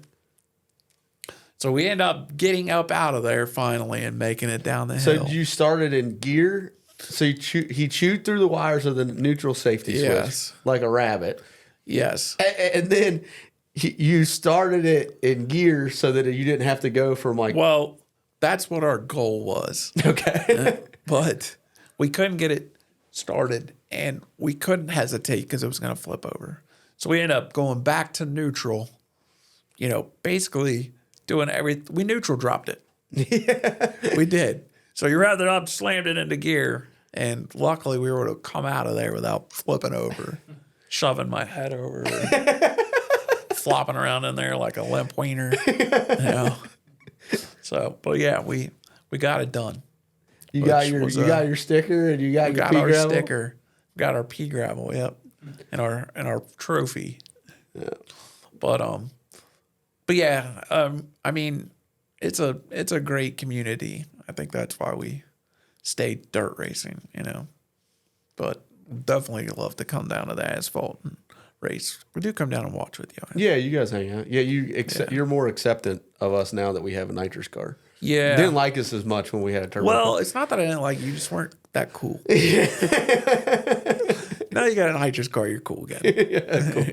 So we end up getting up out of there finally and making it down the hill. So you started in gear. So he chewed through the wires of the neutral safety switch like a rabbit. Yes. And then you started it in gear so that you didn't have to go from like... Well, that's what our goal was. Okay. But we couldn't get it started, and we couldn't hesitate because it was going to flip over. So we ended up going back to neutral, basically doing everything. We neutral dropped it. Yeah. We did. So you rather up, slammed it into gear, and luckily we were able to come out of there without flipping over, shoving my head over, flopping around in there like a limp wiener. So, but yeah, we got it done. You got your sticker and you got your pea gravel. Sticker, got our pea gravel, yep, and our trophy. Yeah. But yeah, it's a great community. I think that's why we stay dirt racing, But definitely love to come down to the asphalt and race. We do come down and watch with you. Yeah, you guys hang out. Yeah, you're more acceptant of us now that we have a nitrous car. Yeah. Didn't like us as much when we had a turbo. Well, it's not that I didn't like you, just weren't that cool. Now you got a nitrous car, you're cool again. Yeah, cool.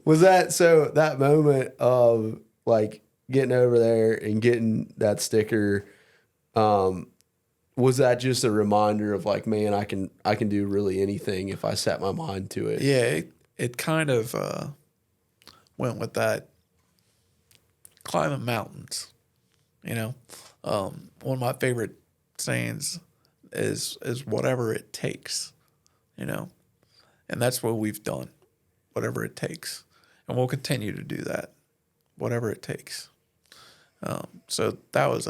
Was that moment of like getting over there and getting that sticker, was that just a reminder of like, man, I can do really anything if I set my mind to it? Yeah, it kind of went with that climbing mountains. You know, one of my favorite sayings is whatever it takes. You know, and that's what we've done, whatever it takes, and we'll continue to do that, whatever it takes. So that was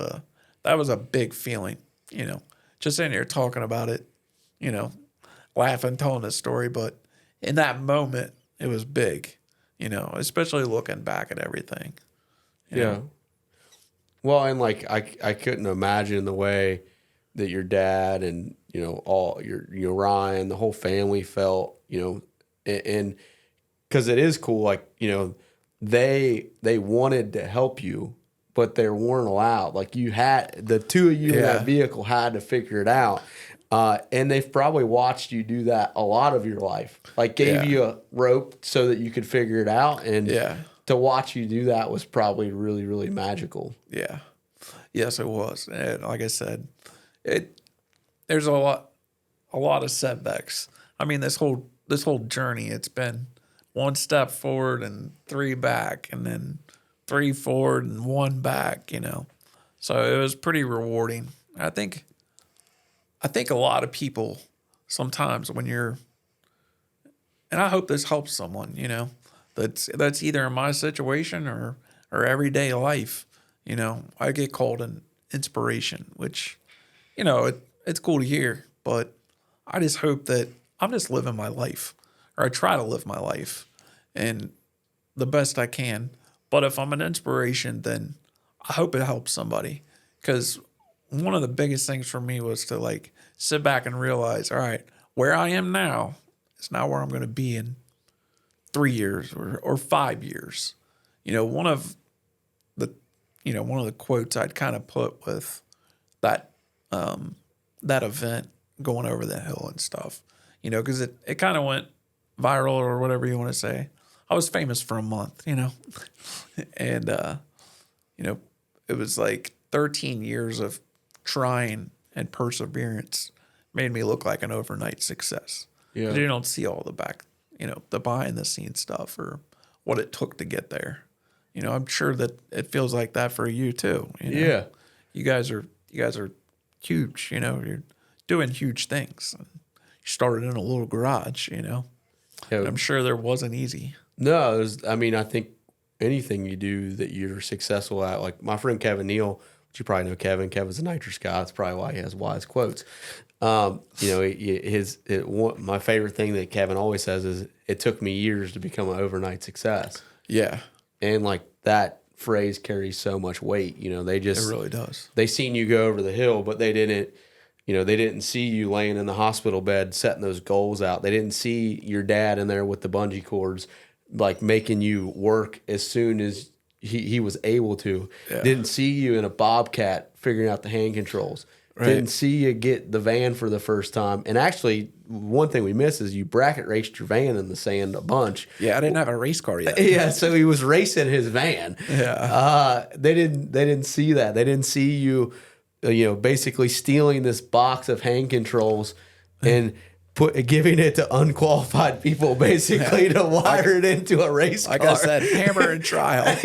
a big feeling. You know, just sitting here talking about it. You know, laughing, telling the story, but in that moment, it was big. You know, especially looking back at everything. You know? Well, and like I couldn't imagine the way that your dad and all your Ryan, the whole family felt. And because it is cool, like they wanted to help you, but they weren't allowed. Like the two of you in that vehicle had to figure it out. And they've probably watched you do that a lot of your life. Like gave you a rope so that you could figure it out. And to watch you do that was probably really, really magical. Yeah. Yes, it was. And like I said, there's a lot of setbacks. I mean, this whole journey, it's been one step forward and three back, and then three forward and one back, So it was pretty rewarding. I think a lot of people sometimes when you're, and I hope this helps someone, that's either in my situation or everyday life, I get called an inspiration, which, it's cool to hear, but I just hope that I'm just living my life, or I try to live my life and the best I can. But if I'm an inspiration, then I hope it helps somebody, because one of the biggest things for me was to sit back and realize, all right, where I am now is not where I'm going to be in 3 years or 5 years. One of the quotes I'd kind of put with that event going over the hill and stuff, because it kind of went viral or whatever you want to say. I was famous for a month, and it was like 13 years of trying and perseverance made me look like an overnight success. Yeah. 'Cause you don't see all the the behind the scenes stuff or what it took to get there. I'm sure that it feels like that for you too. Yeah. You guys are huge, you're doing huge things. You started in a little garage, Yeah. I'm sure there wasn't easy. No, I think anything you do that you're successful at, like my friend Kevin Neal, which you probably know Kevin. Kevin's a nitrous guy. That's probably why he has wise quotes. My favorite thing that Kevin always says is, it took me years to become an overnight success. Yeah. And that phrase carries so much weight. It really does. They seen you go over the hill, but they didn't see you laying in the hospital bed setting those goals out. They didn't see your dad in there with the bungee cords, making you work as soon as he was able to. Yeah. Didn't see you in a Bobcat figuring out the hand controls. Right. Didn't see you get the van for the first time. And actually, one thing we missed is you bracket raced your van in the sand a bunch. Yeah, I didn't have a race car yet. Yeah, so he was racing his van. Yeah. They didn't see that. They didn't see you, basically stealing this box of hand controls and giving it to unqualified people, basically to wire it into a race car. Like I said, hammer and trial.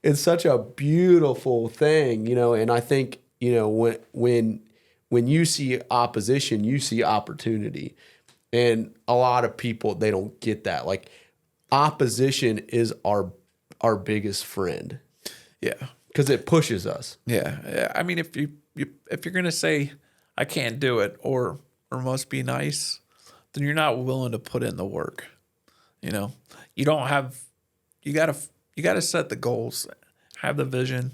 It's such a beautiful thing, and I think, when you see opposition, you see opportunity. And a lot of people, they don't get that. Opposition is our biggest friend. Yeah. Because it pushes us. Yeah. I mean, if you're gonna say I can't do it or must be nice, then you're not willing to put in the work. You don't have. You gotta set the goals, have the vision,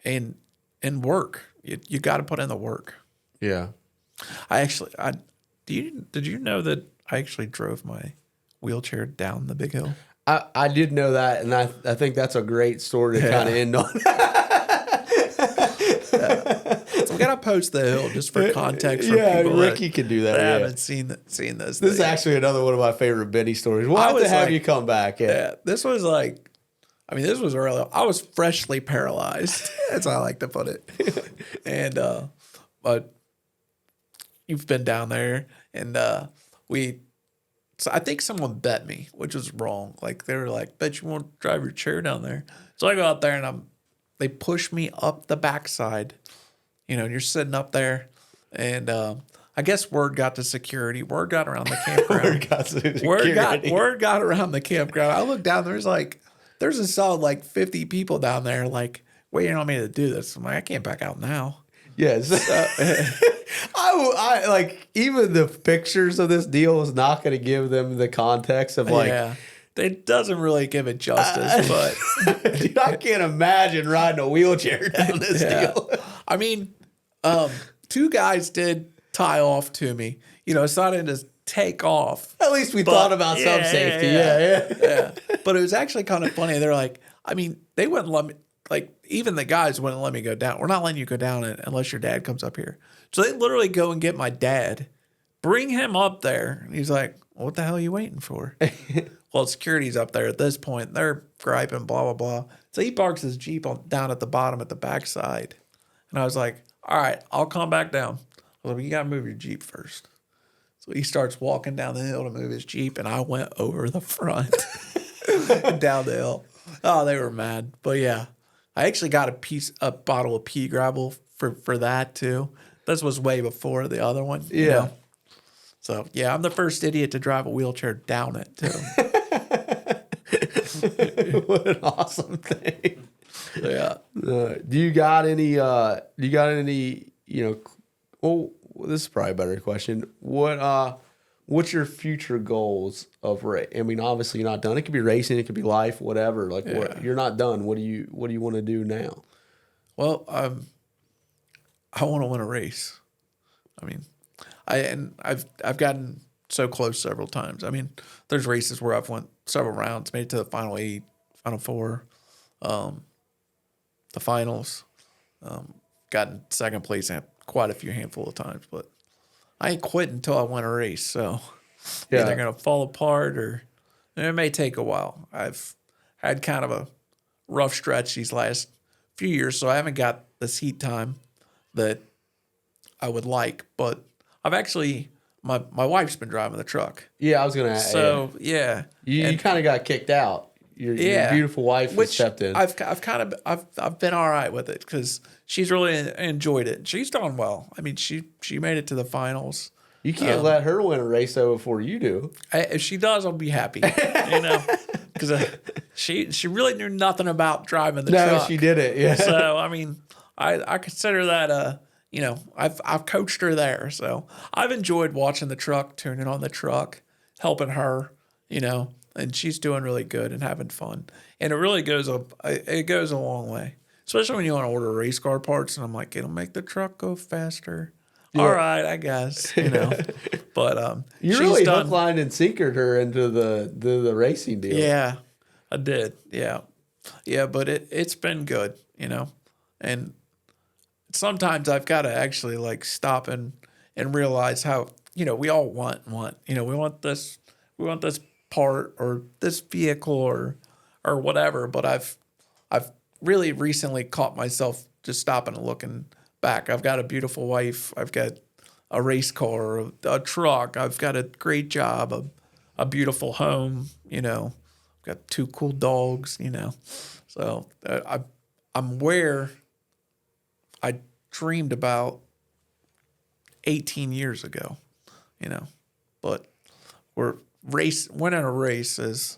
and work. You got to put in the work. Yeah. Did you know that I actually drove my wheelchair down the big hill? I did know that, and I think that's a great story to kind of end on. So we gotta post the hill just for context for people. Ricky can do that. That haven't seen this. This is actually another one of my favorite Benny stories. We'll have to have you come back. Yeah. This was this was early. I was freshly paralyzed. That's how I like to put it. And but you've been down there, and so I think someone bet me, which was wrong. Like they were like, "Bet you won't drive your chair down there." So I go out there and they push me up the backside. And you're sitting up there, and I guess word got to security. Word got around the campground. Word got around the campground. I looked down. There's a solid like 50 people down there, like waiting on me to do this. I'm like, I can't back out now. Yes. I like even the pictures of this deal is not going to give them the context of like. Yeah. It doesn't really give it justice, but dude, I can't imagine riding a wheelchair down this deal. I mean, 2 guys did tie off to me. So I didn't just take off. At least we thought about some safety. Yeah. But it was actually kind of funny. They're like, I mean, they wouldn't let me, like, even the guys wouldn't let me go down. We're not letting you go down unless your dad comes up here. So they literally go and get my dad, bring him up there. And he's like, well, what the hell are you waiting for? Well, security's up there at this point. They're griping, blah, blah, blah. So he parks his Jeep down at the bottom at the backside. And I was like, all right, I'll come back down. I was like, you got to move your Jeep first. So he starts walking down the hill to move his Jeep, and I went over the front down the hill. Oh, they were mad. But yeah, I actually got a bottle of pea gravel for that too. This was way before the other one. Yeah. So yeah, I'm the first idiot to drive a wheelchair down it too. What an awesome thing. Yeah. Do you got any, well, this is probably a better question. What's your future goals of race? I mean, obviously you're not done. It could be racing, it could be life, whatever. Like you're not done. What do you want to do now? Well, I want to win a race. I mean, I've gotten so close several times. I mean, there's races where I've went several rounds, made it to the final 8, final 4, the finals, gotten second place at quite a few handful of times, but I ain't quit until I win a race. So Yeah. they're going to fall apart or it may take a while. I've had kind of a rough stretch these last few years, so I haven't got the seat time that I would like, but I've actually, my wife's been driving the truck. Yeah, I was going to ask. So, yeah. You kind of got kicked out. Your beautiful wife has stepped in. I've been all right with it because she's really enjoyed it. She's done well. I mean, she made it to the finals. You can't let her win a race though before you do. If she does, I'll be happy. Because she really knew nothing about driving the truck. No, she did it. Yeah. So I mean, I consider that I've coached her there. So I've enjoyed watching the truck, tuning on the truck, helping her. And she's doing really good and having fun. And it really goes a long way, especially when you want to order race car parts. And I'm like, it'll make the truck go faster. Yeah. All right, I guess, But you really hook, line, and sinkered her into the racing deal. Yeah, I did. Yeah, but it's been good, And sometimes I've got to actually like stop and realize how we all want we want this part or this vehicle or whatever, but I've really recently caught myself just stopping and looking back. I've got a beautiful wife, I've got a race car, a truck, I've got a great job, a beautiful home, I've got 2 cool dogs, so I'm where I dreamed about 18 years ago, but winning a race is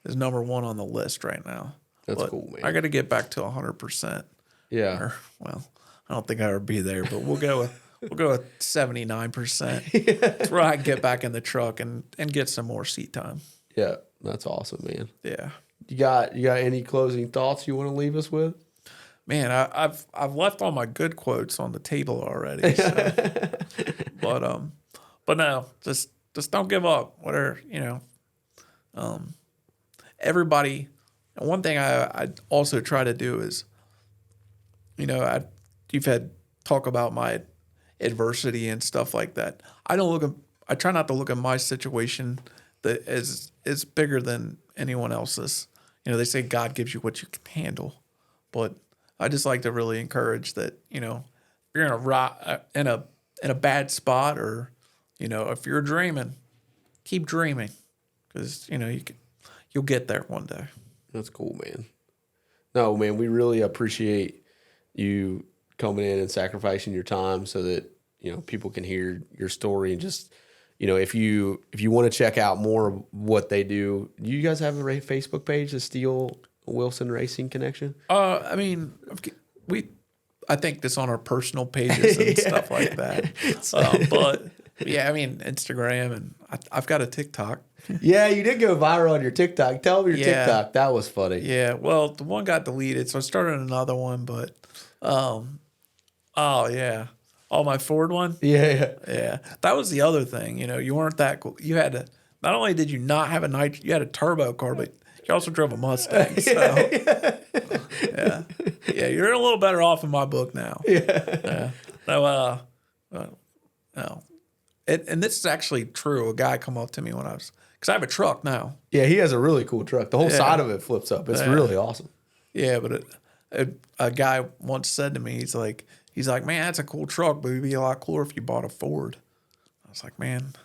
number 1 on the list right now. That's cool, man. I got to get back to 100%. Yeah. Well, I don't think I would be there, but we'll go with 79%. That's where I can get back in the truck and get some more seat time. Yeah, that's awesome, man. Yeah. You got any closing thoughts you want to leave us with? Man, I've left all my good quotes on the table already. So. but no, just don't give up. Everybody. And one thing I also try to do is, you've had talk about my adversity and stuff like that. I try not to look at my situation that is bigger than anyone else's. They say God gives you what you can handle, but I just like to really encourage that, you're in in a bad spot, or if you're dreaming, keep dreaming, because you'll get there one day. That's cool, man. No, man, we really appreciate you coming in and sacrificing your time so that people can hear your story. And just if you want to check out more of what they do you guys have a Facebook page, the Steele Wilson Racing Connection? I mean, I think that's on our personal pages and stuff like that. But yeah, I mean, Instagram, and I've got a TikTok. Yeah, you did go viral on your TikTok. Tell me your TikTok. That was funny. Yeah, well, the one got deleted, so I started another one. But, oh yeah, my Ford one. Yeah. That was the other thing. You weren't that cool. You had to. Not only did you not have you had a turbo car, but you also drove a Mustang. So yeah, you're a little better off in my book now. Yeah. So no. And this is actually true. A guy come up to me because I have a truck now. Yeah, he has a really cool truck. The whole side of it flips up. It's really awesome. Yeah, but a guy once said to me, he's like, man, that's a cool truck, but it'd be a lot cooler if you bought a Ford. I was like, man,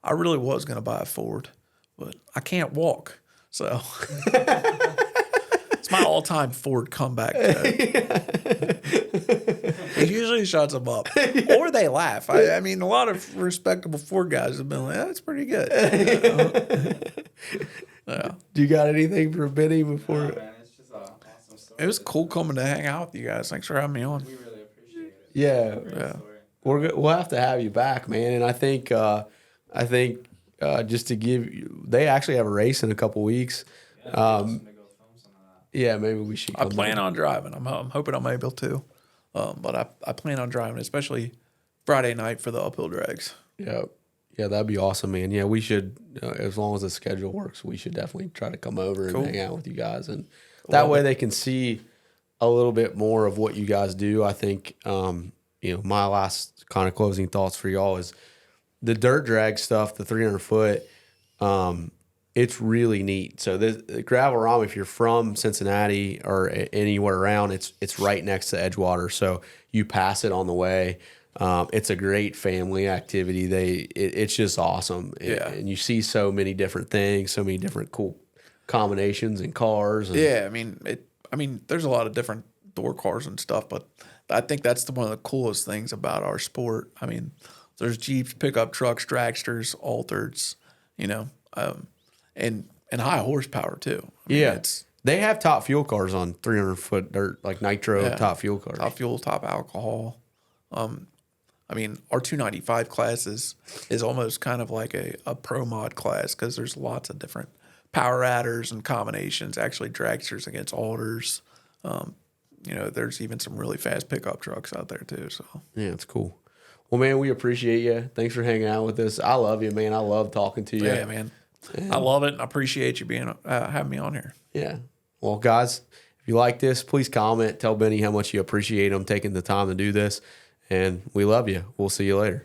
I really was going to buy a Ford, but I can't walk. So it's my all-time Ford comeback joke. It usually shuts them up, or they laugh. I mean, a lot of respectable Ford guys have been like, "That's pretty good." Yeah. Do you got anything for Benny before? No, man, it's just awesome story. It was cool coming to hang out with you guys. Thanks for having me on. We really appreciate it. Yeah. Great story. We'll have to have you back, man. And I think just to give you, they actually have a race in a couple weeks. Yeah, awesome to go film some of that. Yeah, maybe we should. I plan on driving. I'm hoping I'm able to, but I plan on driving, especially Friday night for the uphill drags. Yeah, that'd be awesome, man. Yeah, we should, as long as the schedule works, we should definitely try to come over and hang out with you guys, and that way they can see a little bit more of what you guys do. I think, my last kind of closing thoughts for y'all is the dirt drag stuff, the 300 foot. It's really neat. So the gravel ROM, if you're from Cincinnati or anywhere around, it's right next to Edgewater. So you pass it on the way. It's a great family activity. It's just awesome. Yeah. And you see so many different things, so many different cool combinations and cars. And Yeah, I mean, there's a lot of different door cars and stuff, but I think that's one of the coolest things about our sport. I mean, there's Jeeps, pickup trucks, dragsters, altereds, and high horsepower too. I mean, they have top fuel cars on 300 foot dirt, like nitro top fuel cars. Top fuel, top alcohol. I mean, our 295 class is almost kind of like a pro mod class because there's lots of different power adders and combinations, actually dragsters against alters. There's even some really fast pickup trucks out there too. So yeah, it's cool. Well, man, we appreciate you. Thanks for hanging out with us. I love you, man. I love talking to you. Yeah, man. I love it, and I appreciate you having me on here. Yeah. Well, guys, if you like this, please comment. Tell Benny how much you appreciate him taking the time to do this. And we love you. We'll see you later.